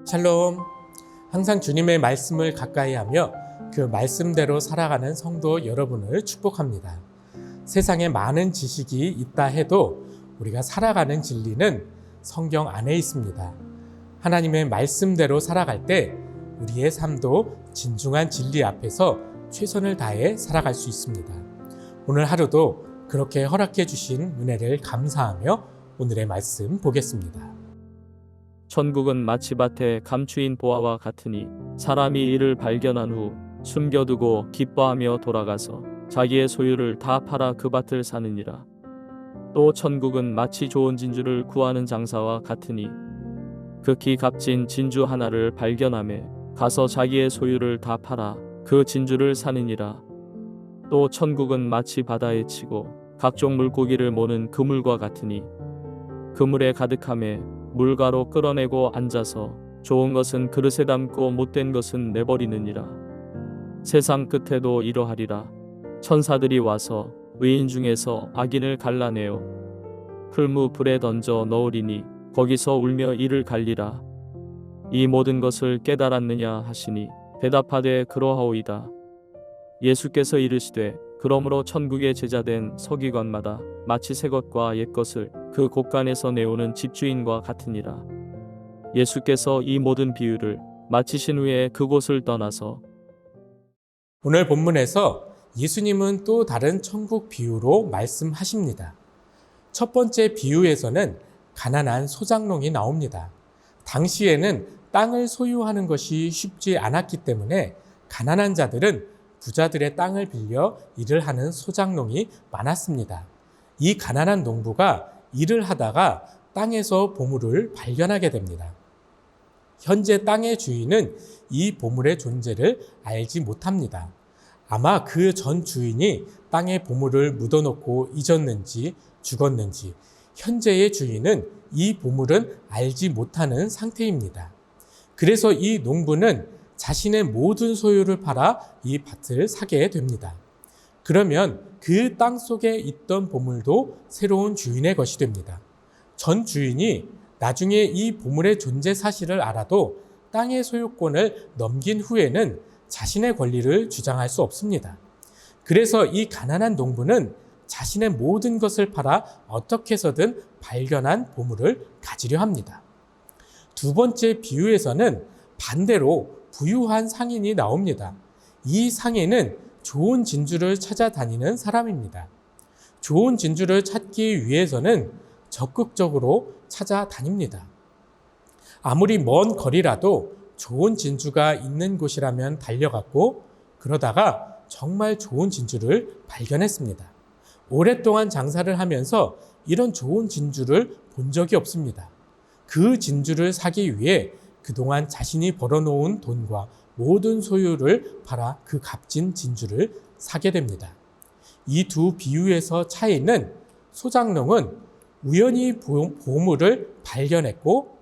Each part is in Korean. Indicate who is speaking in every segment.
Speaker 1: 샬롬. 항상 주님의 말씀을 가까이 하며 그 말씀대로 살아가는 성도 여러분을 축복합니다. 세상에 많은 지식이 있다 해도 우리가 살아가는 진리는 성경 안에 있습니다. 하나님의 말씀대로 살아갈 때 우리의 삶도 진중한 진리 앞에서 최선을 다해 살아갈 수 있습니다. 오늘 하루도 그렇게 허락해 주신 은혜를 감사하며 오늘의 말씀 보겠습니다.
Speaker 2: 천국은 마치 밭에 감추인 보화와 같으니 사람이 이를 발견한 후 숨겨두고 기뻐하며 돌아가서 자기의 소유를 다 팔아 그 밭을 사느니라. 또 천국은 마치 좋은 진주를 구하는 장사와 같으니 극히 값진 진주 하나를 발견하매 가서 자기의 소유를 다 팔아 그 진주를 사느니라. 또 천국은 마치 바다에 치고 각종 물고기를 모는 그물과 같으니 그물에 가득함에 물가로 끌어내고 앉아서 좋은 것은 그릇에 담고 못된 것은 내버리느니라. 세상 끝에도 이러하리라. 천사들이 와서 의인 중에서 악인을 갈라내어 풀무 불에 던져 넣으리니 거기서 울며 이를 갈리라. 이 모든 것을 깨달았느냐 하시니 대답하되 그러하오이다. 예수께서 이르시되 그러므로 천국의 제자된 서기관마다 마치 새 것과 옛 것을 그 곳간에서 내오는 집주인과 같으니라. 예수께서 이 모든 비유를 마치신 후에 그곳을 떠나서
Speaker 1: 오늘 본문에서 예수님은 또 다른 천국 비유로 말씀하십니다. 첫 번째 비유에서는 가난한 소장농이 나옵니다. 당시에는 땅을 소유하는 것이 쉽지 않았기 때문에 가난한 자들은 부자들의 땅을 빌려 일을 하는 소장농이 많았습니다. 이 가난한 농부가 일을 하다가 땅에서 보물을 발견하게 됩니다. 현재 땅의 주인은 이 보물의 존재를 알지 못합니다. 아마 그 전 주인이 땅에 보물을 묻어놓고 잊었는지 죽었는지 현재의 주인은 이 보물은 알지 못하는 상태입니다. 그래서 이 농부는 자신의 모든 소유를 팔아 이 밭을 사게 됩니다. 그러면 그 땅 속에 있던 보물도 새로운 주인의 것이 됩니다. 전 주인이 나중에 이 보물의 존재 사실을 알아도 땅의 소유권을 넘긴 후에는 자신의 권리를 주장할 수 없습니다. 그래서 이 가난한 농부는 자신의 모든 것을 팔아 어떻게 해서든 발견한 보물을 가지려 합니다. 두 번째 비유에서는 반대로 부유한 상인이 나옵니다. 이 상인은 좋은 진주를 찾아다니는 사람입니다. 좋은 진주를 찾기 위해서는 적극적으로 찾아다닙니다. 아무리 먼 거리라도 좋은 진주가 있는 곳이라면 달려갔고 그러다가 정말 좋은 진주를 발견했습니다. 오랫동안 장사를 하면서 이런 좋은 진주를 본 적이 없습니다. 그 진주를 사기 위해 그동안 자신이 벌어놓은 돈과 모든 소유를 팔아 그 값진 진주를 사게 됩니다. 이 두 비유에서 차이는 소장농은 우연히 보물을 발견했고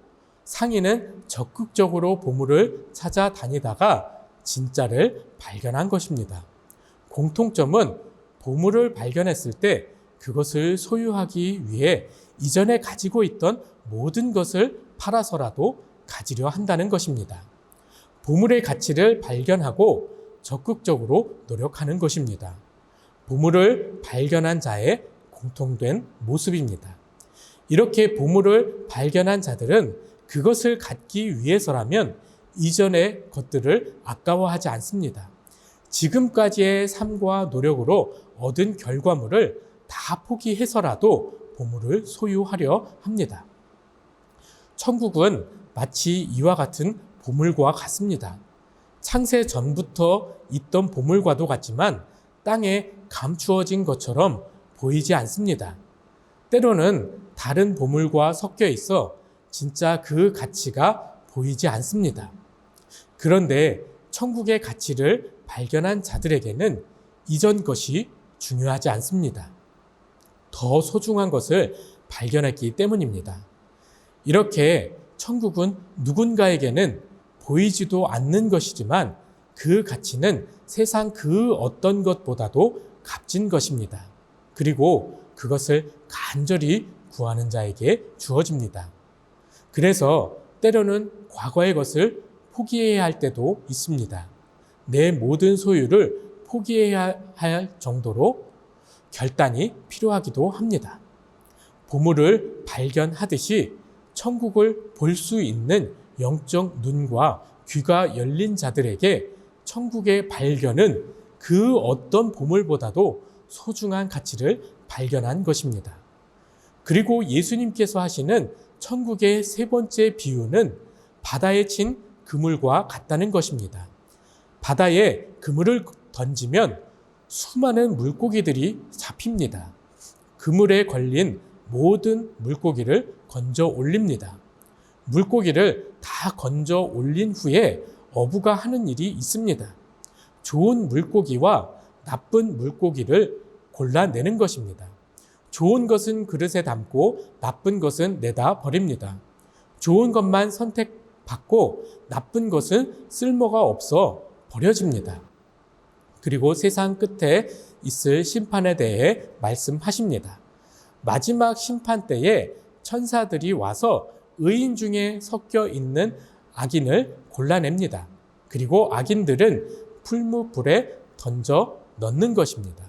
Speaker 1: 상인은 적극적으로 보물을 찾아다니다가 진짜를 발견한 것입니다. 공통점은 보물을 발견했을 때 그것을 소유하기 위해 이전에 가지고 있던 모든 것을 팔아서라도 가지려 한다는 것입니다. 보물의 가치를 발견하고 적극적으로 노력하는 것입니다. 보물을 발견한 자의 공통된 모습입니다. 이렇게 보물을 발견한 자들은 그것을 갖기 위해서라면 이전의 것들을 아까워하지 않습니다. 지금까지의 삶과 노력으로 얻은 결과물을 다 포기해서라도 보물을 소유하려 합니다. 천국은 마치 이와 같은 보물과 같습니다. 창세 전부터 있던 보물과도 같지만 땅에 감추어진 것처럼 보이지 않습니다. 때로는 다른 보물과 섞여 있어 진짜 그 가치가 보이지 않습니다. 그런데 천국의 가치를 발견한 자들에게는 이전 것이 중요하지 않습니다. 더 소중한 것을 발견했기 때문입니다. 이렇게 천국은 누군가에게는 보이지도 않는 것이지만 그 가치는 세상 그 어떤 것보다도 값진 것입니다. 그리고 그것을 간절히 구하는 자에게 주어집니다. 그래서 때로는 과거의 것을 포기해야 할 때도 있습니다. 내 모든 소유를 포기해야 할 정도로 결단이 필요하기도 합니다. 보물을 발견하듯이 천국을 볼 수 있는 영적 눈과 귀가 열린 자들에게 천국의 발견은 그 어떤 보물보다도 소중한 가치를 발견한 것입니다. 그리고 예수님께서 하시는 천국의 세 번째 비유는 바다에 친 그물과 같다는 것입니다. 바다에 그물을 던지면 수많은 물고기들이 잡힙니다. 그물에 걸린 모든 물고기를 건져 올립니다. 물고기를 다 건져 올린 후에 어부가 하는 일이 있습니다. 좋은 물고기와 나쁜 물고기를 골라내는 것입니다. 좋은 것은 그릇에 담고 나쁜 것은 내다 버립니다. 좋은 것만 선택받고 나쁜 것은 쓸모가 없어 버려집니다. 그리고 세상 끝에 있을 심판에 대해 말씀하십니다. 마지막 심판 때에 천사들이 와서 의인 중에 섞여 있는 악인을 골라냅니다. 그리고 악인들은 풀무불에 던져 넣는 것입니다.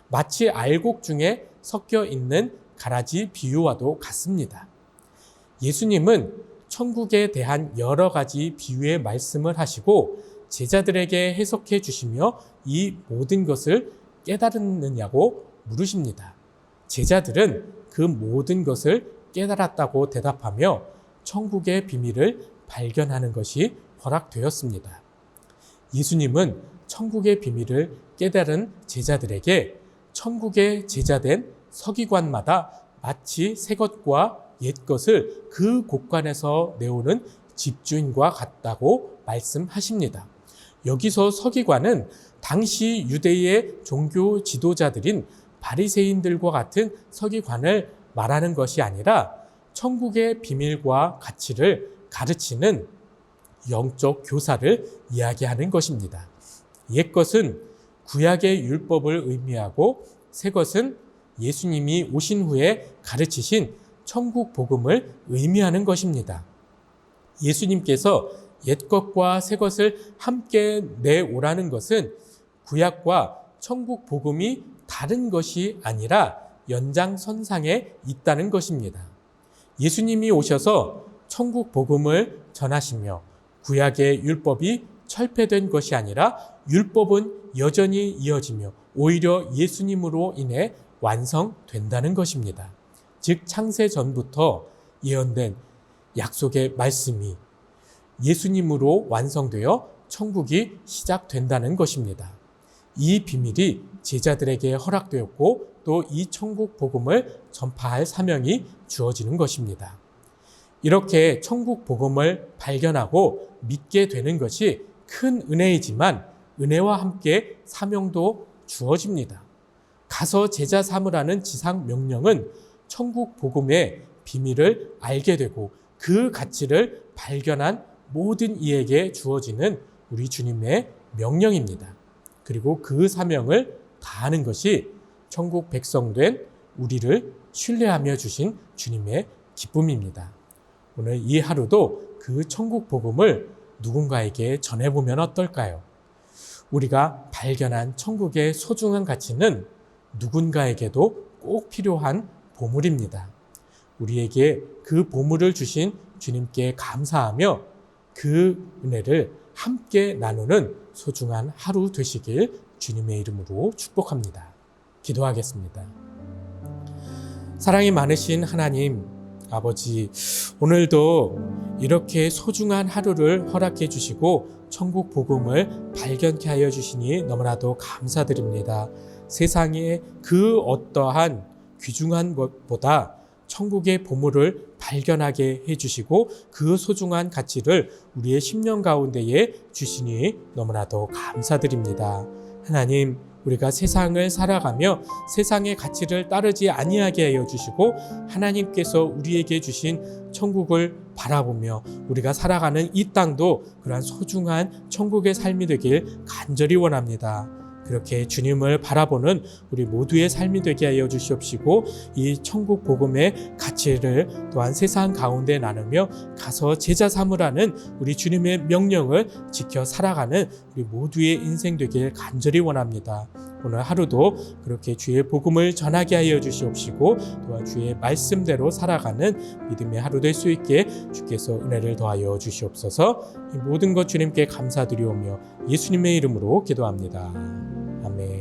Speaker 1: 마치 알곡 중에 섞여 있는 가라지 비유와도 같습니다. 예수님은 천국에 대한 여러 가지 비유의 말씀을 하시고 제자들에게 해석해 주시며 이 모든 것을 깨달았느냐고 물으십니다. 제자들은 그 모든 것을 깨달았다고 대답하며 천국의 비밀을 발견하는 것이 허락되었습니다. 예수님은 천국의 비밀을 깨달은 제자들에게 천국의 제자된 서기관마다 마치 새 것과 옛 것을 그 곳간에서 내오는 집주인과 같다고 말씀하십니다. 여기서 서기관은 당시 유대의 종교 지도자들인 바리새인들과 같은 서기관을 말하는 것이 아니라 천국의 비밀과 가치를 가르치는 영적 교사를 이야기하는 것입니다. 옛 것은 구약의 율법을 의미하고 새 것은 예수님이 오신 후에 가르치신 천국 복음을 의미하는 것입니다. 예수님께서 옛 것과 새 것을 함께 내오라는 것은 구약과 천국 복음이 다른 것이 아니라 연장선상에 있다는 것입니다. 예수님이 오셔서 천국 복음을 전하시며 구약의 율법이 철폐된 것이 아니라 율법은 여전히 이어지며 오히려 예수님으로 인해 완성된다는 것입니다. 즉 창세 전부터 예언된 약속의 말씀이 예수님으로 완성되어 천국이 시작된다는 것입니다. 이 비밀이 제자들에게 허락되었고 또 이 천국 복음을 전파할 사명이 주어지는 것입니다. 이렇게 천국 복음을 발견하고 믿게 되는 것이 큰 은혜이지만 은혜와 함께 사명도 주어집니다. 가서 제자 삼으라는 지상 명령은 천국 복음의 비밀을 알게 되고 그 가치를 발견한 모든 이에게 주어지는 우리 주님의 명령입니다. 그리고 그 사명을 다하는 것이 천국 백성된 우리를 신뢰하며 주신 주님의 기쁨입니다. 오늘 이 하루도 그 천국 복음을 누군가에게 전해보면 어떨까요? 우리가 발견한 천국의 소중한 가치는 누군가에게도 꼭 필요한 보물입니다. 우리에게 그 보물을 주신 주님께 감사하며 그 은혜를 함께 나누는 소중한 하루 되시길 주님의 이름으로 축복합니다. 기도하겠습니다. 사랑이 많으신 하나님 아버지, 오늘도 이렇게 소중한 하루를 허락해 주시고 천국 복음을 발견케 하여 주시니 너무나도 감사드립니다. 세상에 그 어떠한 귀중한 것보다 천국의 보물을 발견하게 해주시고 그 소중한 가치를 우리의 심령 가운데에 주시니 너무나도 감사드립니다. 하나님, 우리가 세상을 살아가며 세상의 가치를 따르지 아니하게 하여 주시고 하나님께서 우리에게 주신 천국을 바라보며 우리가 살아가는 이 땅도 그러한 소중한 천국의 삶이 되길 간절히 원합니다. 그렇게 주님을 바라보는 우리 모두의 삶이 되게 하여 주시옵시고 이 천국 복음의 가치를 또한 세상 가운데 나누며 가서 제자 삼으라는 우리 주님의 명령을 지켜 살아가는 우리 모두의 인생 되길 간절히 원합니다. 오늘 하루도 그렇게 주의 복음을 전하게 하여 주시옵시고 또한 주의 말씀대로 살아가는 믿음의 하루 될 수 있게 주께서 은혜를 더하여 주시옵소서. 이 모든 것 주님께 감사드리오며 예수님의 이름으로 기도합니다. 아멘.